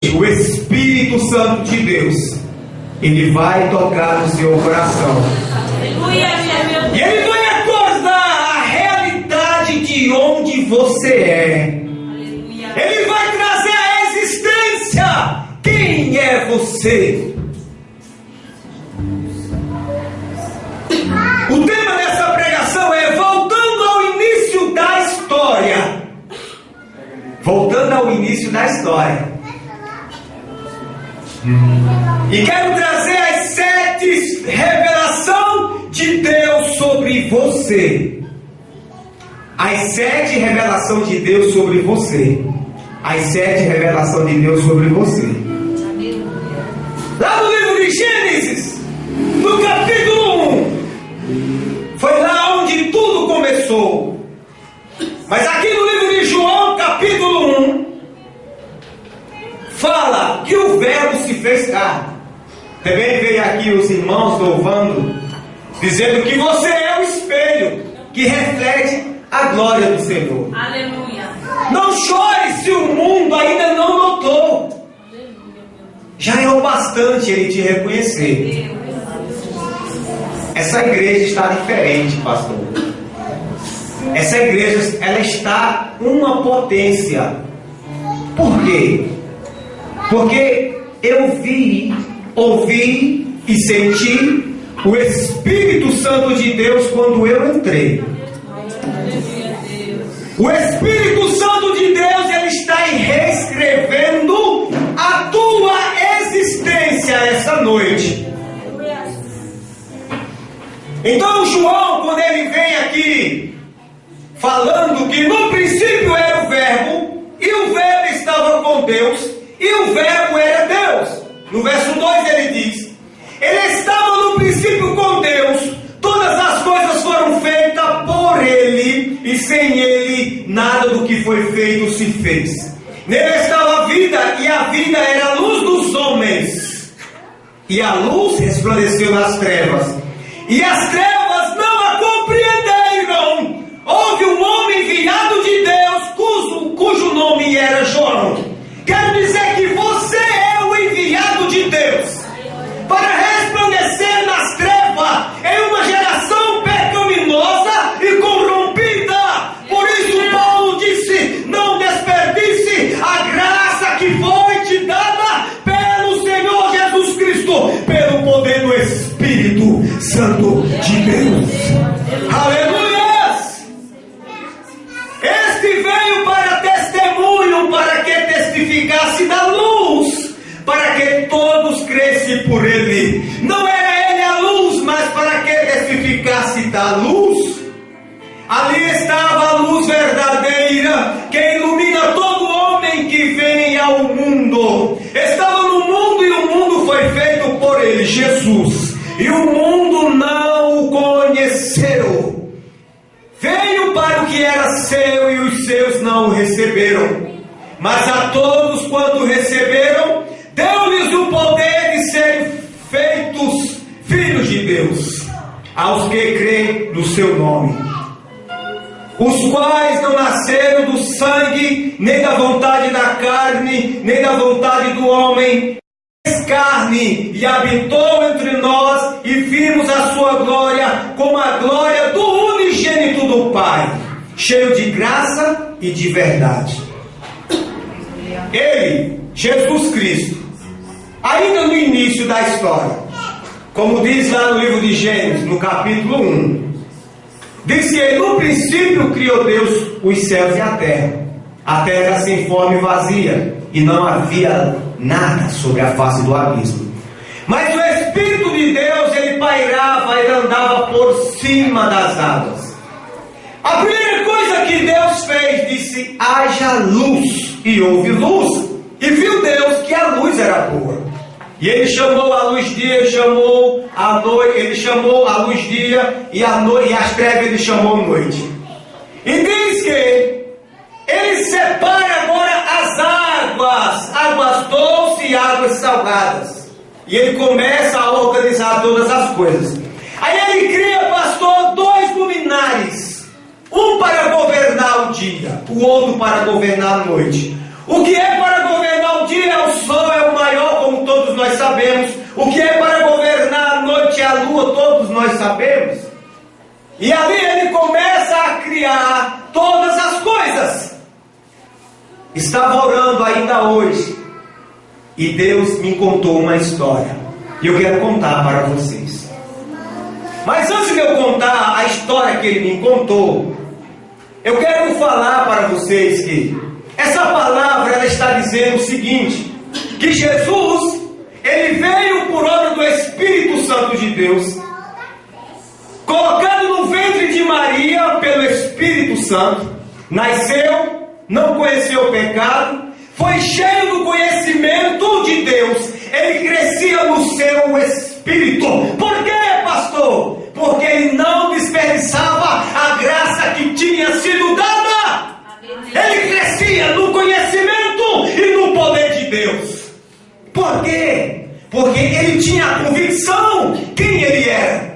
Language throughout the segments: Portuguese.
o Espírito Santo de Deus, ele vai tocar no seu coração. E ele vai acordar a realidade de onde você é. Ele vai trazer à existência quem é você. O tema dessa pregação é voltando ao início da história. Voltando ao início da história. E quero trazer as 7 revelações de Deus sobre você. As 7 revelações de Deus sobre você. As 7 revelações de Deus sobre você. Lá no livro de Gênesis, no capítulo 1, foi lá onde tudo começou. Mas aqui no livro de João, capítulo 1, fala que o Verbo se fez carne. Também veio aqui os irmãos louvando, dizendo que você é o espelho que reflete a glória do Senhor. Aleluia. Não chore se o mundo ainda não notou. Já é o bastante ele te reconhecer. Essa igreja está diferente, pastor. Essa igreja, ela está uma potência. Por quê? Porque eu ouvi e senti o Espírito Santo de Deus quando eu entrei. O Espírito Santo de Deus, ele está reescrevendo a tua existência essa noite. Então João, quando ele vem aqui falando que no princípio era o Verbo, e o Verbo estava com Deus, e o Verbo era Deus. No verso 2 ele diz: ele estava no princípio com Deus, todas as coisas foram feitas por ele, e sem ele nada do que foi feito se fez. Nele estava a vida, e a vida era a luz dos homens. E a luz resplandeceu nas trevas, e as trevas não a compreenderam. Houve um homem enviado de Deus, cujo nome era João. Quero dizer que você é o enviado de Deus para resplandecer nas trevas em uma geração pecaminosa e corrompida. Por isso Paulo disse: não desperdice a graça que foi te dada pelo Senhor Jesus Cristo, pelo poder do Espírito Santo de Deus. Aleluia! Este veio para testemunho, para que testificasse da luz, para que todos crescem por ele. Não era ele a luz, mas para que testificasse da luz. Ali estava a luz verdadeira, que ilumina todo homem que vem ao mundo. Estava no mundo, e o mundo foi feito por ele, Jesus, e o mundo não o conheceu. Veio para o que era seu, e os seus não o receberam. Mas a todos quanto receberam, deu-lhes o poder de serem feitos filhos de Deus, aos que creem no seu nome, os quais não nasceram do sangue, nem da vontade da carne, nem da vontade do homem. Fez carne e habitou entre nós, e vimos a sua glória como a glória do unigênito do Pai, cheio de graça e de verdade. Ele, Jesus Cristo, ainda no início da história, como diz lá no livro de Gênesis, no capítulo 1, diz que no princípio criou Deus os céus e a terra sem forma e vazia, e não havia nada sobre a face do abismo. Mas o Espírito de Deus, ele pairava, ele andava por cima das águas. A primeira coisa que Deus fez, disse: haja luz, e houve luz, e viu Deus que a luz era boa. E ele chamou a luz dia, ele chamou a noite, ele chamou a luz dia, e a noite, e as trevas ele chamou noite. E diz que ele separa agora as águas doces e águas salgadas. E ele começa a organizar todas as coisas. Aí ele cria, pastor, 2 luminares. Um para governar o dia, o outro para governar a noite. O que é para governar o dia é o sol que é para governar a noite e a lua, todos nós sabemos. E ali ele começa a criar todas as coisas. Estava orando ainda hoje, e Deus me contou uma história, e eu quero contar para vocês. Mas antes de eu contar a história que ele me contou, eu quero falar para vocês que essa palavra ela está dizendo o seguinte: que Jesus, ele veio por obra do Espírito Santo de Deus, colocado no ventre de Maria pelo Espírito Santo, nasceu, não conheceu o pecado, foi cheio do conhecimento de Deus, ele crescia no seu Espírito. Por quê, pastor? Porque ele não desperdiçava a graça que tinha sido dada. Ele crescia no conhecimento e no poder de Deus. Por quê? Porque ele tinha a convicção quem ele era.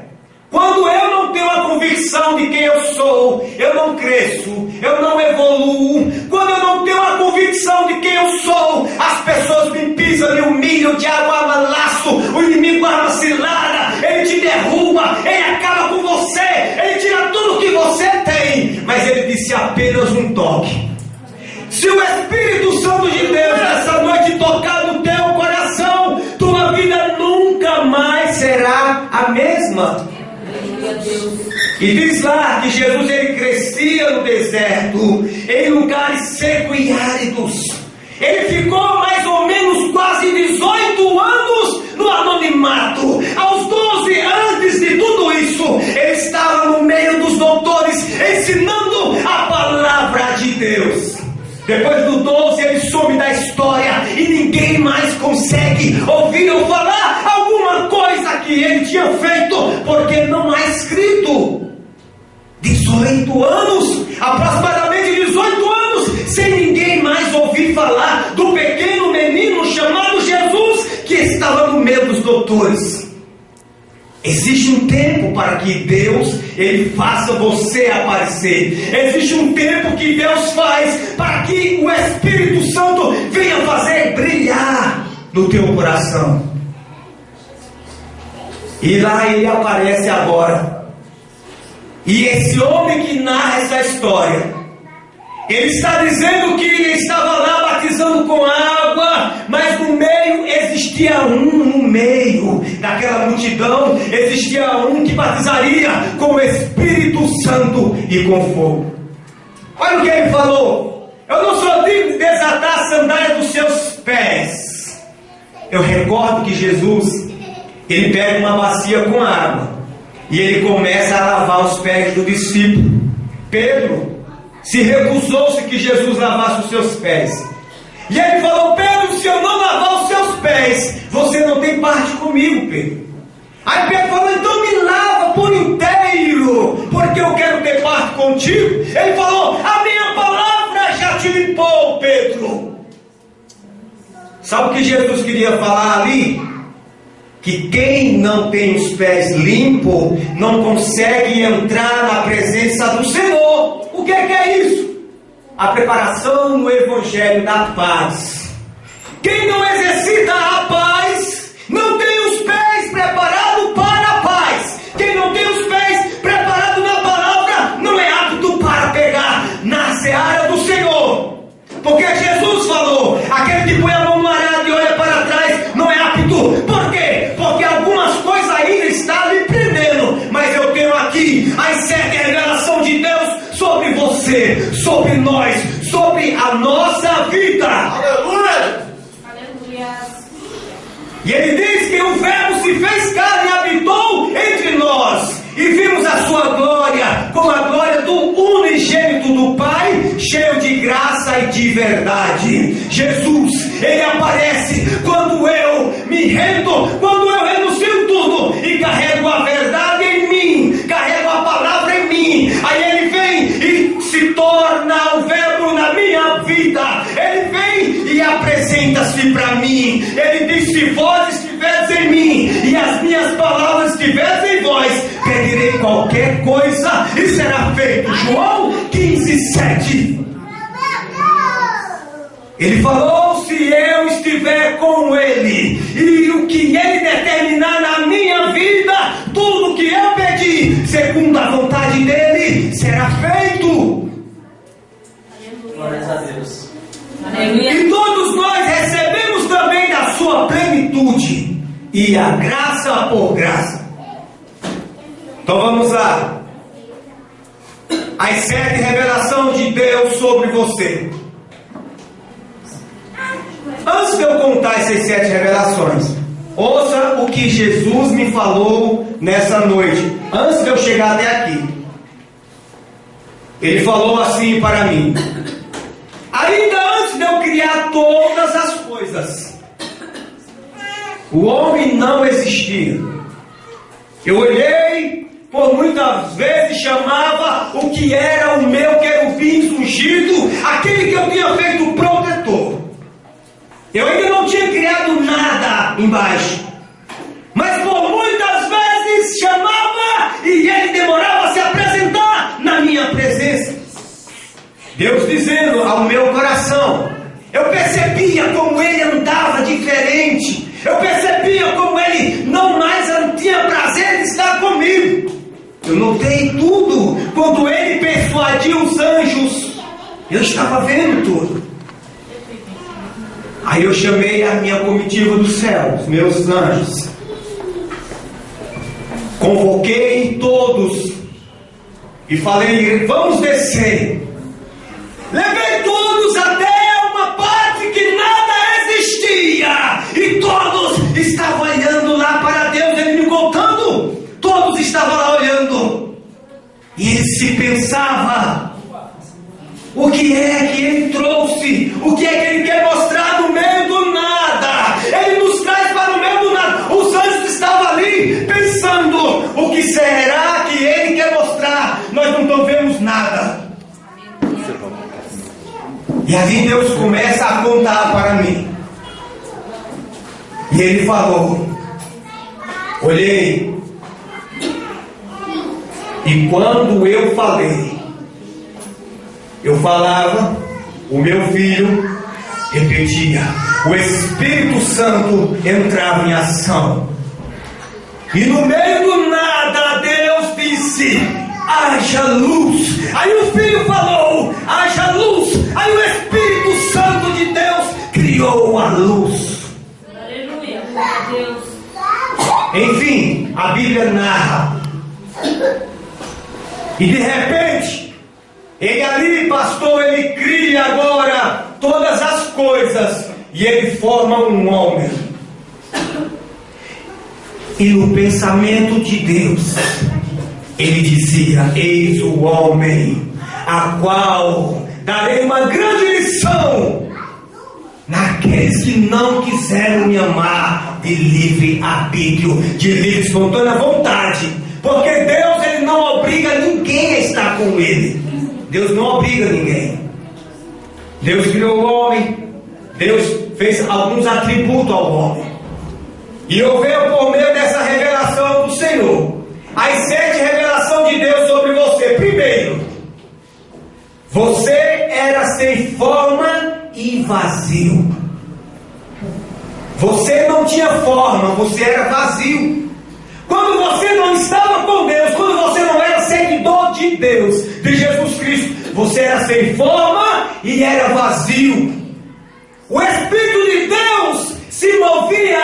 Quando eu não tenho a convicção de quem eu sou, eu não cresço, eu não evoluo. Quando eu não tenho a convicção de quem eu sou, as pessoas me pisam, me humilham, o diabo arma laço, o inimigo arma cilada, ele te derruba, ele acaba com você, ele tira tudo que você tem. Mas ele disse apenas um toque. Se o Espírito Santo de Deus nessa noite tocar no teu coração, tua vida nunca mais será a mesma. E diz lá que Jesus ele crescia no deserto, em lugares secos e áridos. Ele ficou mais ou menos quase 18 anos no anonimato. Aos 12, antes de tudo isso, ele estava no meio dos doutores, ensinando a palavra de Deus. Depois do 12 ele some da história e ninguém mais consegue ouvir ou falar alguma coisa que ele tinha feito, porque não há escrito. 18 anos, aproximadamente 18 anos, sem ninguém mais ouvir falar do pequeno menino chamado Jesus, que estava no meio dos doutores. Existe um tempo para que Deus ele faça você aparecer. Existe um tempo que Deus faz para que o Espírito Santo venha fazer brilhar no teu coração. E lá ele aparece agora. E esse homem que narra essa história, ele está dizendo que ele estava lá batizando com água, mas no meio existia no meio daquela multidão, existia um que batizaria com o Espírito Santo e com fogo. Olha o que ele falou: eu não sou digno de desatar a sandália dos seus pés. Eu recordo que Jesus, ele pega uma bacia com água, e ele começa a lavar os pés do discípulo. Pedro se recusou-se que Jesus lavasse os seus pés. E ele falou: Pedro, se eu não lavar os seus pés, você não tem parte comigo, Pedro. Aí Pedro falou: então me lava por inteiro, porque eu quero ter parte contigo. Ele falou: a minha palavra já te limpou, Pedro. Sabe o que Jesus queria falar ali? Que quem não tem os pés limpos não consegue entrar na presença do Senhor. O que é isso? A preparação no Evangelho da paz. Quem não exercita a paz não tem os pés preparados para a paz. Quem não tem os pés preparados na palavra não é apto para pegar na seara do Senhor. Porque Jesus falou: aquele que põe a mão no arado e olha para trás não é apto. Por quê? Porque algumas coisas ainda estão lhe prendendo. Mas eu tenho aqui as 7 revelações de Deus sobre você, sobre nós, sobre a nossa vida. Aleluia! Aleluia! E ele diz que o Verbo se fez carne e habitou entre nós, e vimos a sua glória, como a glória do unigênito do Pai, cheio de graça e de verdade. Jesus, ele aparece quando eu me rendo, quando eu renuncio tudo e carrego a verdade em mim, carrego a palavra em mim. Aí ele vem e se torna o Verbo na minha vida. Ele vem e apresenta-se para mim. Ele diz: se vós estiveres em mim e as minhas palavras estiverem em vós, pedirei qualquer coisa e será feito. João 15:7. Ele falou: se eu estiver com Ele, e o que Ele determinar na minha vida, tudo que eu pedi, segundo a vontade dEle, será feito. Glórias a Deus. E todos nós recebemos também da sua plenitude, e a graça por graça. Então vamos lá. As 7 revelações de Deus sobre você. Antes de eu contar essas 7 revelações, ouça o que Jesus me falou nessa noite, antes de eu chegar até aqui. Ele falou assim para mim: ainda antes de eu criar todas as coisas, o homem não existia. Eu olhei, por muitas vezes chamava o que era o meu querubim ungido, aquele que eu tinha feito protetor. Eu ainda não tinha criado nada embaixo, mas por muitas vezes chamava e ele demorava a se apresentar na minha presença. Deus dizendo ao meu coração, eu percebia como ele andava diferente, eu percebia como ele não mais tinha prazer de estar comigo. Eu notei tudo quando ele persuadiu os anjos, eu estava vendo tudo. Aí eu chamei a minha comitiva do céu, os meus anjos. Convoquei todos e falei: vamos descer. Levei todos até uma parte que nada existia, e todos estavam olhando lá para Deus, ele me contando. Todos estavam lá olhando, e ele se pensava: o que é que ele trouxe? O que é que ele quer mostrar no meio do nada? Ele nos traz para o meio do nada. Os anjos estavam ali pensando: o que será que ele quer mostrar? Nós não vemos nada. E ali Deus começa a contar para mim. E ele falou: olhei, e quando eu falei, eu falava, o meu filho repetia, o Espírito Santo entrava em ação. E no meio do nada Deus disse: haja luz. Aí o filho falou: haja luz. Aí o Espírito Santo de Deus criou a luz. Aleluia, Deus. Enfim, a Bíblia narra. E de repente, ele ali, pastor, ele cria agora todas as coisas, e ele forma um homem. E no pensamento de Deus, ele dizia: eis o homem, a qual darei uma grande lição naqueles que não quiseram me amar de livre arbítrio, de livre espontânea vontade. Porque Deus, ele não obriga ninguém a estar com ele. Deus não obriga ninguém. Deus criou o homem, Deus fez alguns atributos ao homem, e eu vejo por meio dessa revelação do Senhor as 7 revelações de Deus sobre você. Primeiro, você era sem forma e vazio. Você não tinha forma, você era vazio. Quando você não estava com Deus, quando você não era seguidor de Deus, de Jesus Cristo, você era sem forma e era vazio. O Espírito de Deus se movia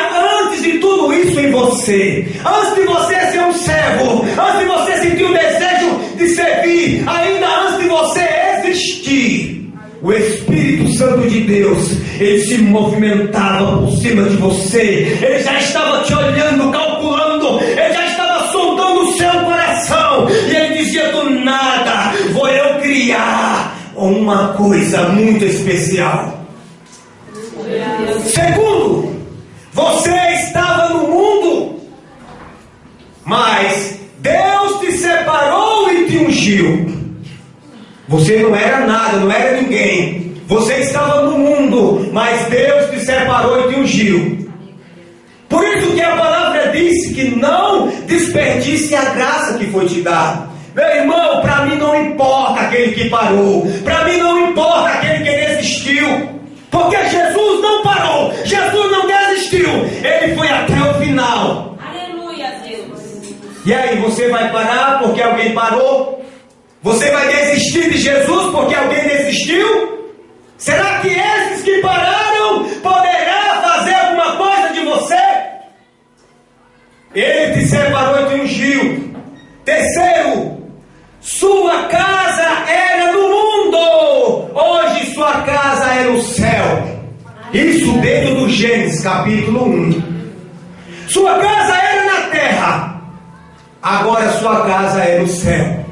antes de tudo isso em você. Antes de você ser um servo, antes de você sentir o desejo de servir, ainda antes de você existir, o Espírito Santo de Deus, ele se movimentava por cima de você. Ele já estava te olhando, calculando, ele já estava sondando o seu coração, e ele dizia: do nada vou eu criar uma coisa muito especial. Segundo, você estava no mundo, mas Deus te separou e te ungiu. Você não era nada, não era ninguém. Você estava no mundo, mas Deus te separou e te ungiu. Por isso que a palavra disse que não desperdice a graça que foi te dada. Meu irmão, para mim não importa aquele que parou, para mim não importa aquele que desistiu. Porque Jesus não parou, Jesus não desistiu, ele foi até o final. Aleluia, Deus. E aí, você vai parar porque alguém parou? Você vai desistir de Jesus porque alguém desistiu? Será que esses que pararam poderá fazer alguma coisa de você? Ele te separou e te ungiu. Terceiro, sua casa era no mundo, hoje sua casa é no céu. Isso dentro do Gênesis capítulo 1. Sua casa era na terra, agora sua casa é no céu.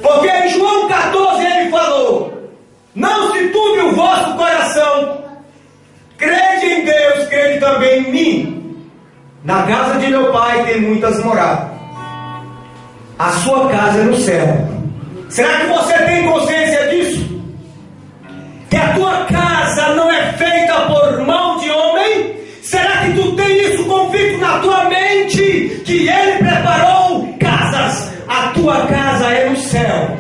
Porque em João 14 ele falou: não se turbe o vosso coração, crede em Deus, crede também em mim. Na casa de meu pai tem muitas moradas. A sua casa é no céu. Será que você tem consciência disso? Que a tua casa não é feita por mão de homem? Será que tu tem isso convicto na tua mente? Que ele preparou casas. A tua casa é no céu.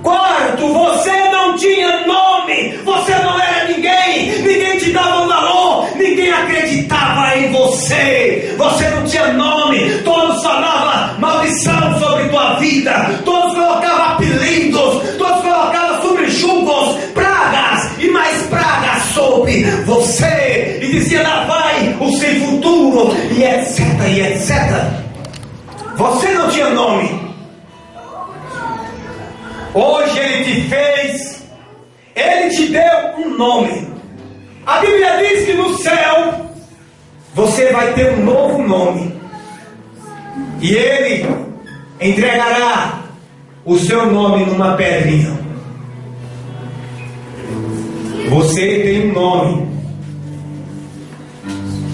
Quarto, você não tinha nome, você não era ninguém, ninguém te dava valor, ninguém acreditava em você, você não tinha nome, todos falavam maldição sobre tua vida, todos colocavam apelidos, todos colocavam subjugos, pragas e mais pragas sobre você, e dizia lá vai o sem futuro, e etc, e etc. Você não tinha nome. Hoje ele te fez, ele te deu um nome. A Bíblia diz que no céu você vai ter um novo nome, e ele entregará o seu nome numa pedrinha. Você tem um nome.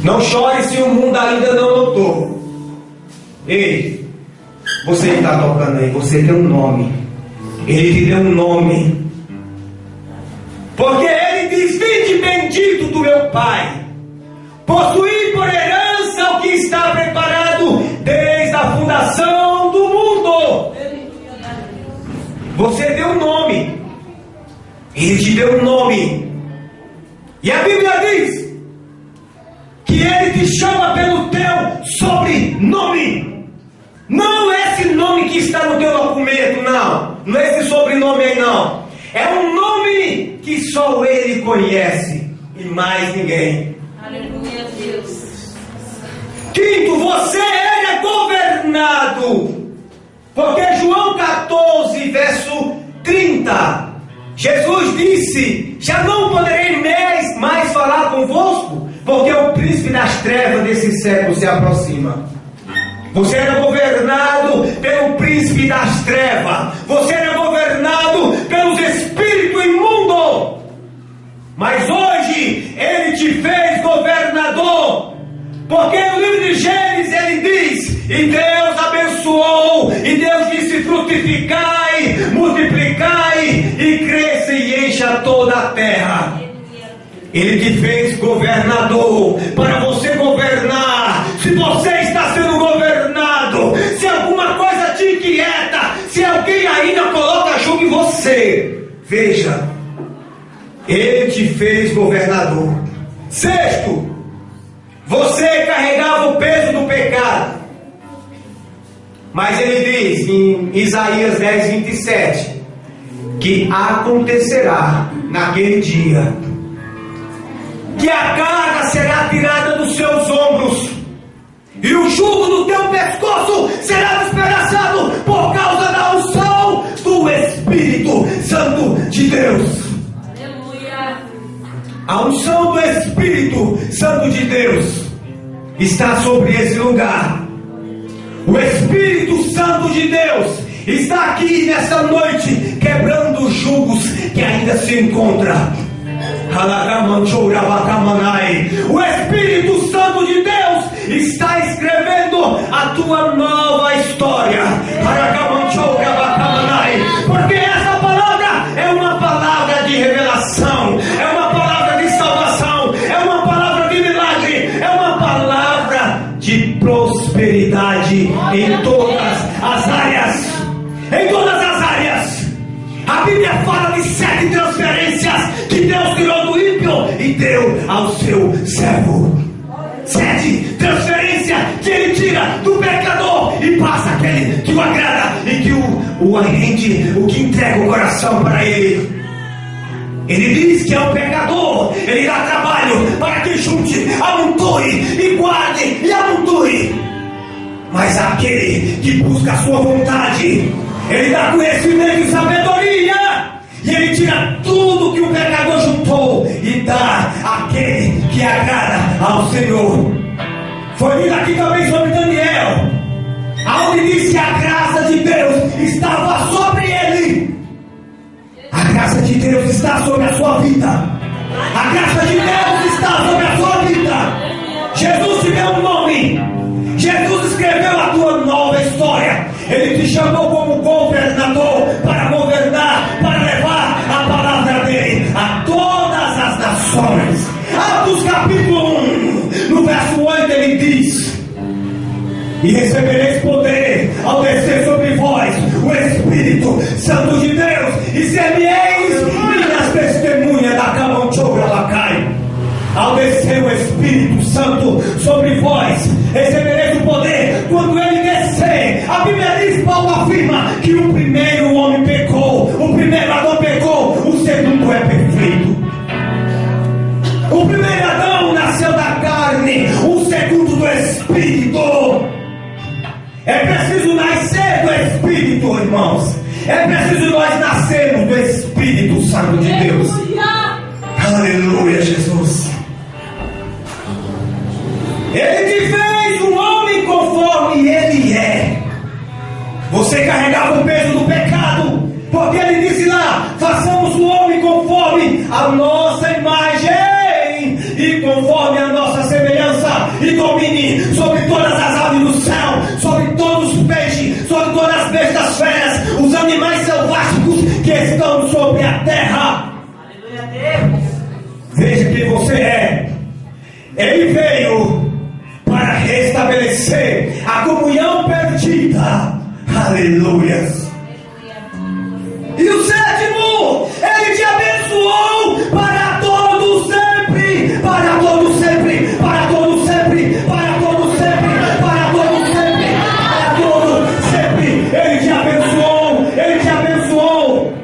Não chore se o mundo ainda não notou. Ei, você que está tocando aí, você tem um nome. Ele te deu um nome, porque ele diz: vinde bendito do meu Pai, possuí por herança o que está preparado desde a fundação do mundo. Você deu um nome, ele te deu um nome, e a Bíblia diz que ele te chama pelo teu sobrenome. Não esse nome que está no teu documento, não. Não é esse sobrenome aí, não. É um nome que só ele conhece e mais ninguém. Aleluia, Deus. Quinto, você era governado. Porque João 14, verso 30, Jesus disse: já não poderei mais falar convosco, porque o príncipe das trevas desse século se aproxima. Você era governado pelo príncipe das trevas. Você era governado pelos espíritos imundos. Mas hoje ele te fez governador. Porque no livro de Gênesis ele diz: e Deus abençoou, e Deus disse: frutificai, multiplicai, e cresça e encha toda a terra. Ele te fez governador para você governar. Se você está sendo governado, se alguma coisa te inquieta, se alguém ainda coloca julgo em você, veja, ele te fez governador. Sexto, você carregava o peso do pecado. Mas ele diz em Isaías 10, 27, que acontecerá naquele dia que a carga será tirada dos seus ombros, e o jugo do teu pescoço será despedaçado por causa da unção do Espírito Santo de Deus. Aleluia. A unção do Espírito Santo de Deus está sobre esse lugar. O Espírito Santo de Deus está aqui nessa noite, quebrando os jugos que ainda se encontram. O Espírito Santo de Deus está escrevendo a tua nova história. Porque essa palavra é uma palavra de revelação, é uma palavra de salvação, é uma palavra de milagre, é uma palavra de prosperidade em todas as áreas. Em todas as áreas. A Bíblia fala de 7 transferências que Deus tirou do ímpio e deu ao seu servo. 7. Transferência que Ele tira do pecador e passa aquele que o agrada e que o rende, o que entrega o coração para Ele. Ele diz que é o pecador, Ele dá trabalho para que junte, amontoe e guarde e amontoe. Mas aquele que busca a sua vontade, Ele dá conhecimento e sabedoria, e Ele tira tudo que o pecador juntou e dá àquele que agrada ao Senhor. Foi lido aqui também sobre Daniel, aonde diz que a graça de Deus estava sobre ele. A graça de Deus está sobre a sua vida. A graça de Deus está sobre a sua vida. Jesus te deu um nome. Jesus escreveu a tua nova história. Ele te chamou como governador para governar, para levar a palavra dele a todas as nações. Atos capítulo 1, no verso 8 ele diz: e recebereis poder ao descer sobre vós o Espírito Santo de Deus, e ser-me-eis minhas testemunhas da Camanchograbacai. Ao descer o Espírito Santo sobre vós, recebereis o poder quando ele descer. A Bíblia diz, Paulo afirma que o primeiro homem pecou, o primeiro Adão pecou, o segundo é perfeito. O primeiro Adão nasceu da carne, o segundo do Espírito. É preciso nascer do Espírito, irmãos. É preciso nós nascermos do Espírito Santo de Deus. Aleluia, Jesus. Ele te fez um homem conforme Ele é. Você carregava o peso do pecado, porque Ele disse lá: façamos o homem conforme a nossa imagem e conforme a nossa semelhança, e domine sobre todas as aves do céu, sobre todos os peixes, sobre todas as bestas feras, os animais selváticos que estão sobre a terra. Veja quem você é. Ele veio para restabelecer a comunhão perdida. Aleluia. E o sétimo, Ele te abençoou para todo sempre, para todo sempre, para todo sempre, para todo sempre, para todo sempre, para todo sempre. Ele te abençoou, Ele te abençoou.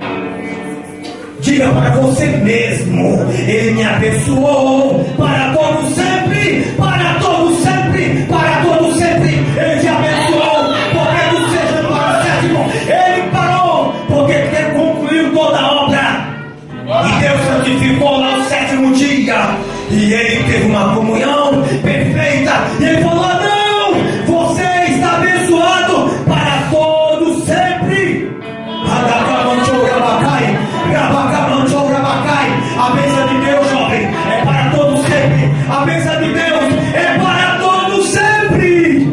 Diga para você mesmo: Ele me abençoou para todo sempre, para todo sempre, para todo sempre. Ele te abençoou, porque do sexto para o sétimo Ele parou, porque Ele concluiu toda a obra. E Deus santificou lá o sétimo dia, e Ele teve uma comunhão perfeita. E Ele falou: não, você está abençoado para todo sempre. A bênção de Deus, jovem, é para todo sempre. A bênção de Deus é para todo sempre.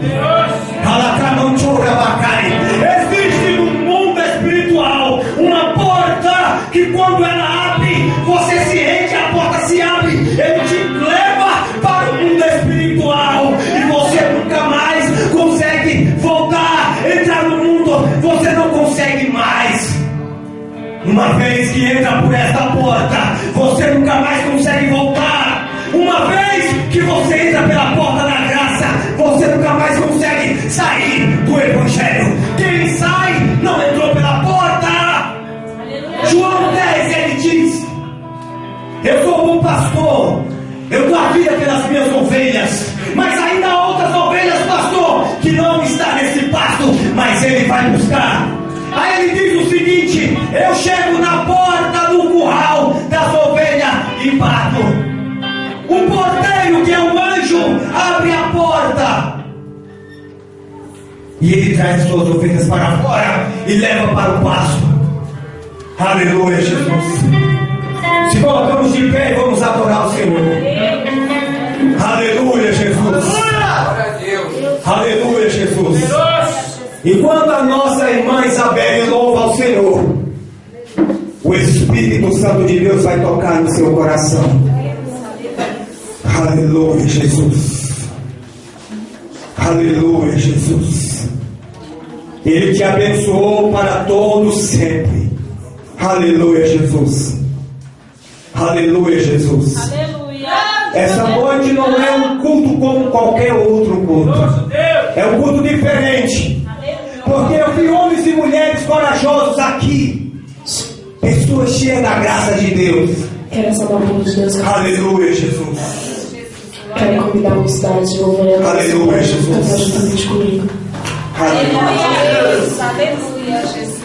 Existe no mundo espiritual uma porta que, quando ela abre, você se rende, a porta se abre. Ele te leva para o mundo espiritual e você nunca mais consegue voltar, entrar no mundo. Você não consegue mais. Uma vez que entra por esta porta, você nunca mais consegue voltar. Uma vez que você entra pela porta da graça, você nunca mais consegue sair do Evangelho. Quem sai não entrou pela porta. João 10, ele diz: eu sou bom pastor, eu dou a vida pelas minhas ovelhas, mas ainda há outras ovelhas, pastor, que não está nesse pasto, mas ele vai buscar. Aí ele diz o seguinte: eu chego na porta do curral das ovelhas e bato. O porteiro, que é um anjo, abre a porta e ele traz suas ovelhas para fora e leva para o pasto. Aleluia, Jesus. Se colocamos de pé, vamos adorar o Senhor. Aleluia, Jesus. Aleluia, Jesus. Enquanto a nossa irmã Isabel louva ao Senhor, o Espírito Santo de Deus vai tocar no seu coração. Aleluia, Jesus. Aleluia, Jesus. Ele te abençoou para todos sempre. Aleluia, Jesus. Aleluia, Jesus. Aleluia. Essa noite não é um culto como qualquer outro culto. É um culto diferente. Porque eu vi homens e mulheres corajosos aqui. Pessoas cheias da graça de Deus. Quero saber o povo de Deus. Aleluia, Jesus. Quero convidar a mocidade de louvor. Aleluia, Jesus. Cantar juntamente comigo. Aleluia, Deus. Aleluia, Jesus.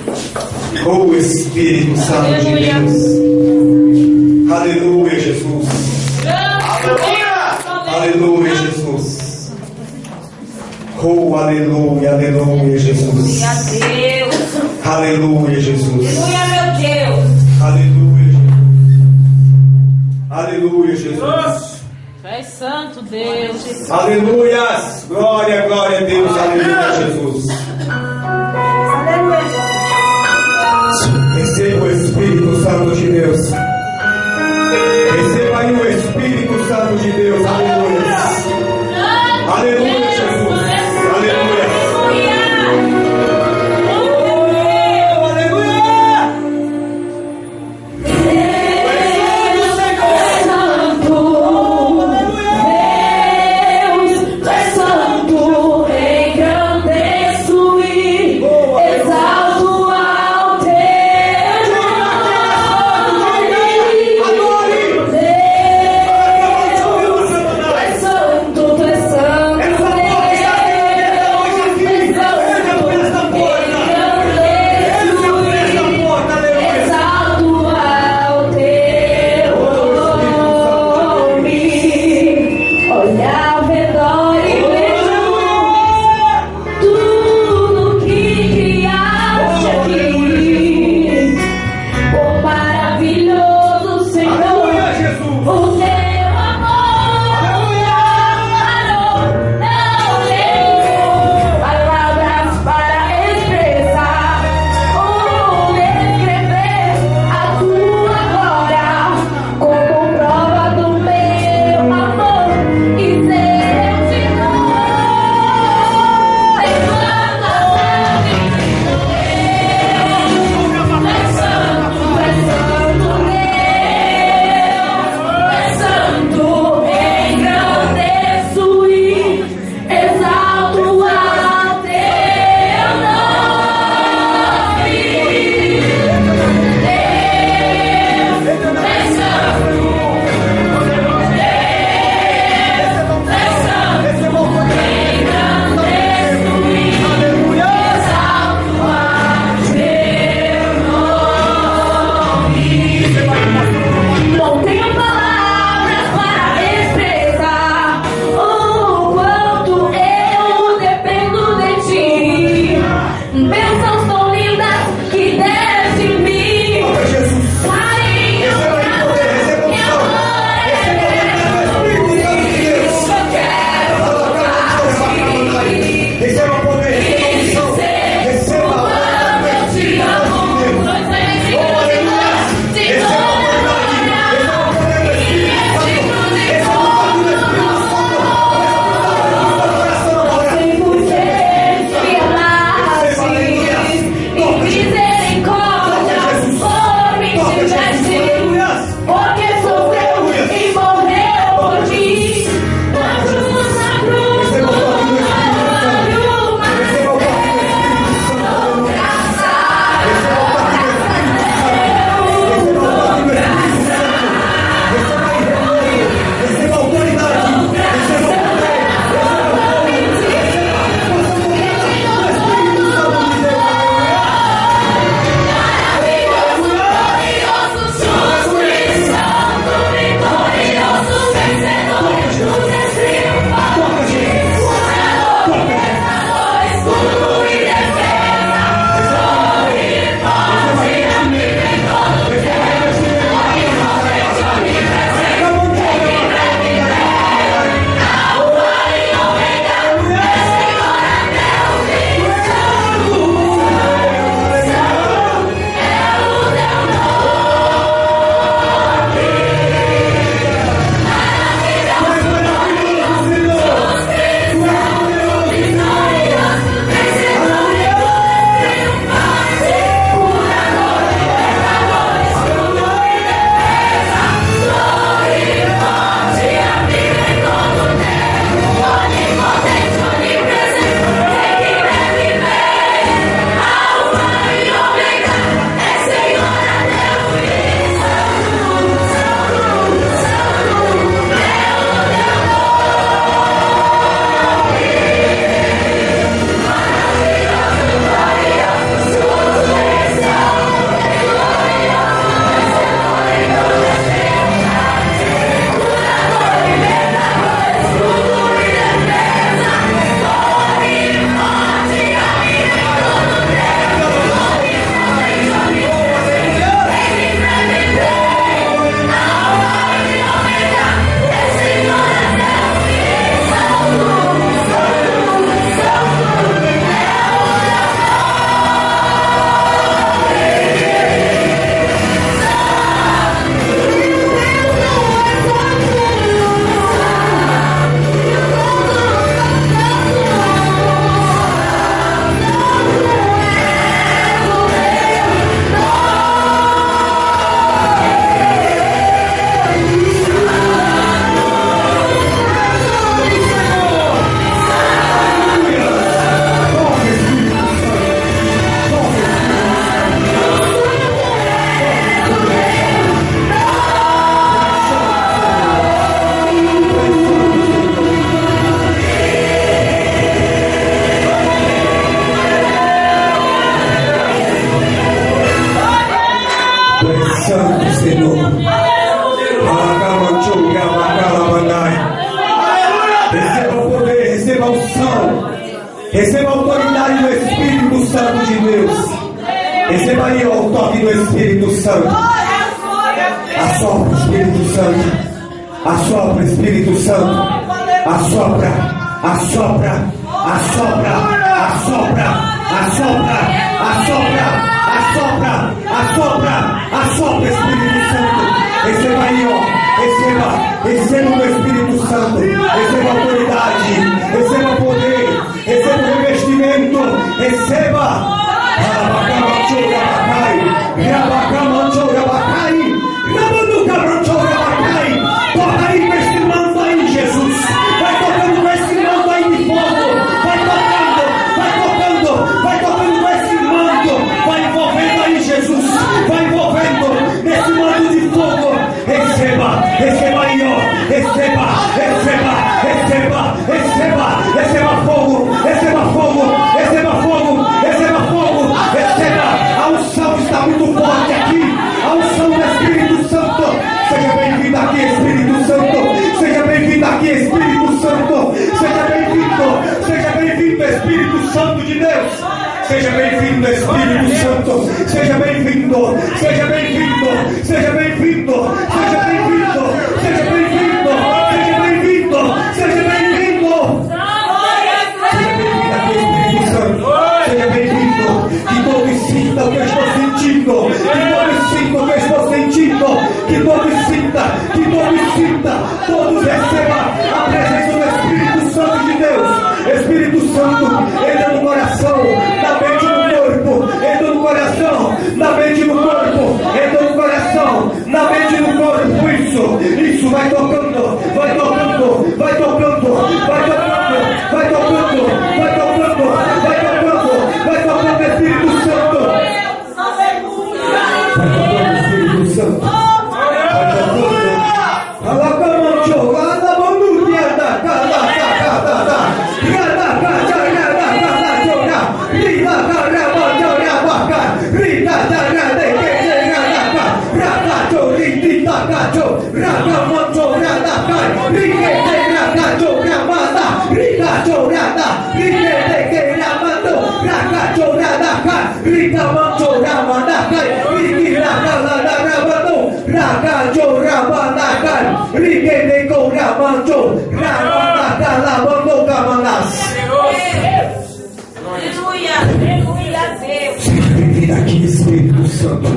Oh Espírito Santo de Deus. Aleluia, Jesus. Aleluia, Jesus. Oh, aleluia, aleluia, Jesus. Aleluia, Deus. Aleluia, Jesus. Aleluia, meu Deus. Aleluia, Jesus. Aleluia, Jesus. Tu és santo, Deus. Aleluias. Glória, glória a Deus. Aleluia, Jesus. Receba o Espírito Santo de Deus. Receba aí o Espírito Santo de Deus. Aleluia. Aleluia, Jesus. Aleluia. Oh, aleluia. Exalto ao teu nome. Receba a autoridade do Espírito Santo de Deus. Receba aí o toque do Espírito Santo. Assopra, Espírito Santo. Assopra, Espírito Santo. Assopra, assopra, assopra, assopra, assopra, assopra, assopra, assopra, assopra, Espírito Santo. Receba aí, ó. Receba o Espírito Santo. Receba a autoridade. Receba poder. Receba o revestimento. Receba. Toca aí com esse manto aí, Jesus. Vai tocando com esse manto aí de fogo. Vai tocando com esse manto. Vai envolvendo aí, Jesus. Vai envolvendo nesse manto de fogo. Receba aí, ó. Receba fogo. A unção está muito forte aqui. A unção do Espírito Santo. Seja bem-vindo aqui, Espírito Santo. Seja bem-vindo aqui, Espírito Santo. Seja bem-vindo, Espírito Santo de Deus. Seja bem-vindo, Espírito Santo. Seja bem-vindo. Seja bem-vindo. Seja bem-vindo. Seja bem-vindo. Seja bem-vindo. Seja bem-vindo. Seja bem-vindo. Seja bem-vindo aqui, Espírito Santo. Seja bem-vindo. Que todos sintam o que eu estou sentindo. Que todos sintam. Todos recebam a presença do Espírito Santo de Deus. Espírito Santo, entra no coração, na mente e no corpo. Entra no coração, na mente e no corpo. Entra no coração, na mente e no corpo. Isso, vai tocando, vai tocando, vai tocando, vai tocando, vai tocando, vai tocando, vai tocando, vai tocando, Espírito Santo. Vai tocando, Espírito Santo. Vem aqui, Espírito Santo.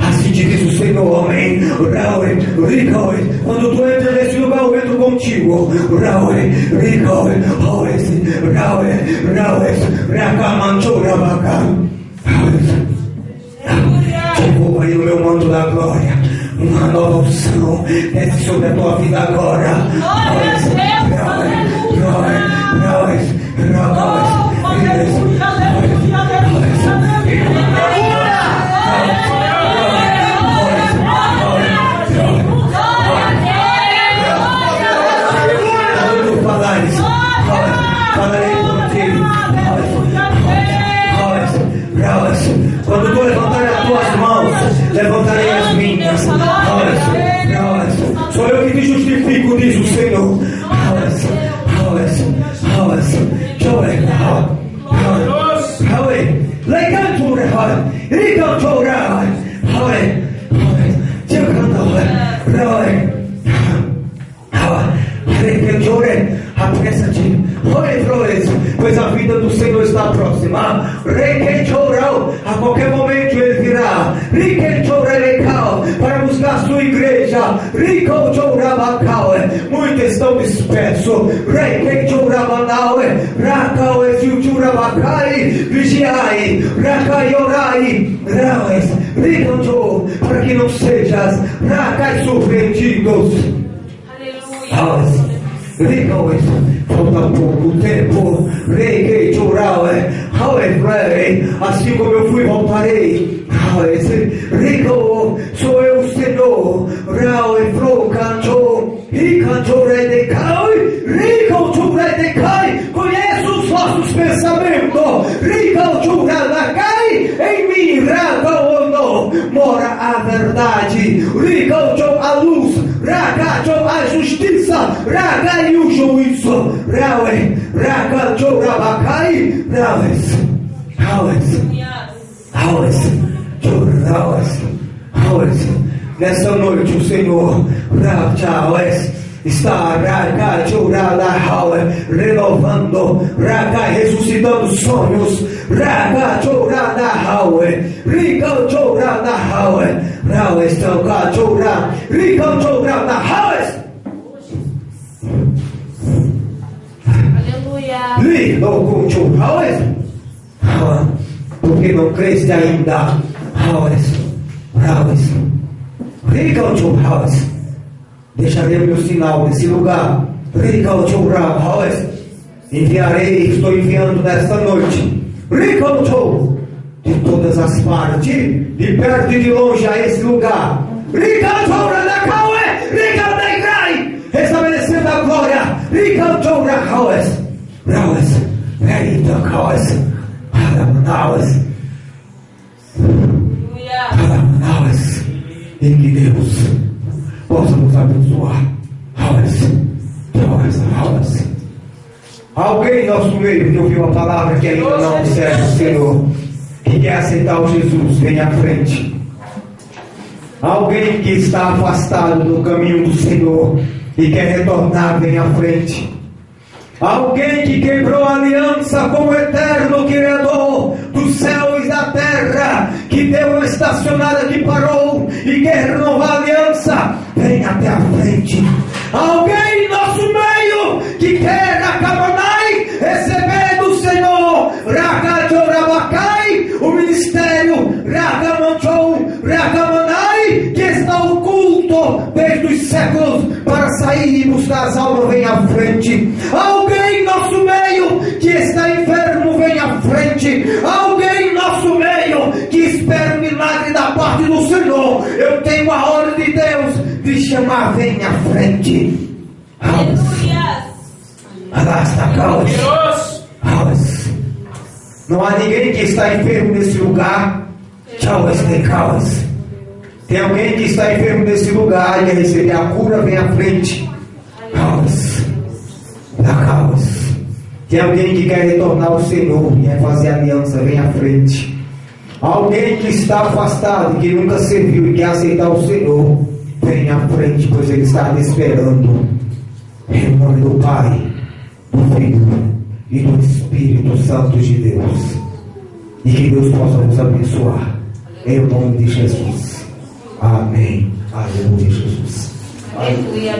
Assim diz o Senhor, amém. Quando tu entras nesse lugar, eu entro contigo. Envolva aí o meu manto da glória. Uma nova unção desce sobre a tua vida agora. Quando tu levantar as tuas mãos, levantarei as minhas. Sou eu que te justifico, diz o Senhor. Apressa-te, pois a vida do Senhor está próxima. A qualquer momento ele virá para buscar a sua igreja. Muitos estão dispersos. Vigiai, para que não sejas surpreendidos. Falta pouco tempo. Assim como eu fui, voltarei. Sou eu o Senhor. Conheço os vossos pensamentos. Em mim mora a verdade. A luz. A justiça. E o juízo. Nessa noite o Senhor está renovando, ressuscitando sonhos. Porque não creste ainda. Deixarei o meu sinal nesse lugar. Enviarei, estou enviando nesta noite. De todas as partes, de perto e de longe, a esse lugar. Restabelecendo a glória. E que Deus possa nos abençoar. Alguém em nosso meio que ouviu a palavra que ainda não serve o Senhor, que quer aceitar o Jesus, vem à frente. Alguém que está afastado do caminho do Senhor e quer retornar, vem à frente. Alguém que quebrou a aliança com o eterno Criador dos céus e da terra, que deu uma estacionada que parou e quer renovar a aliança, vem até a frente. Alguém em nosso meio que quer receber do Senhor o ministério que está oculto desde os séculos para sair e buscar as almas, vem à frente. Alguém em nosso meio que está enfermo, vem à frente. Alguém em nosso meio que espera um milagre da parte do Senhor, eu tenho a ordem de Deus de chamar, vem à frente. Não há ninguém que está enfermo nesse lugar. Tem alguém que está enfermo nesse lugar e quer receber a cura, vem à frente. Tem alguém que quer retornar ao Senhor e quer fazer aliança, vem à frente. Alguém que está afastado, que nunca serviu e quer aceitar o Senhor, vem à frente, pois Ele está te esperando. Em nome do Pai, do Filho e do Espírito Santo de Deus. E que Deus possa nos abençoar. Em nome de Jesus. Amém. Aleluia, Jesus. Aleluia.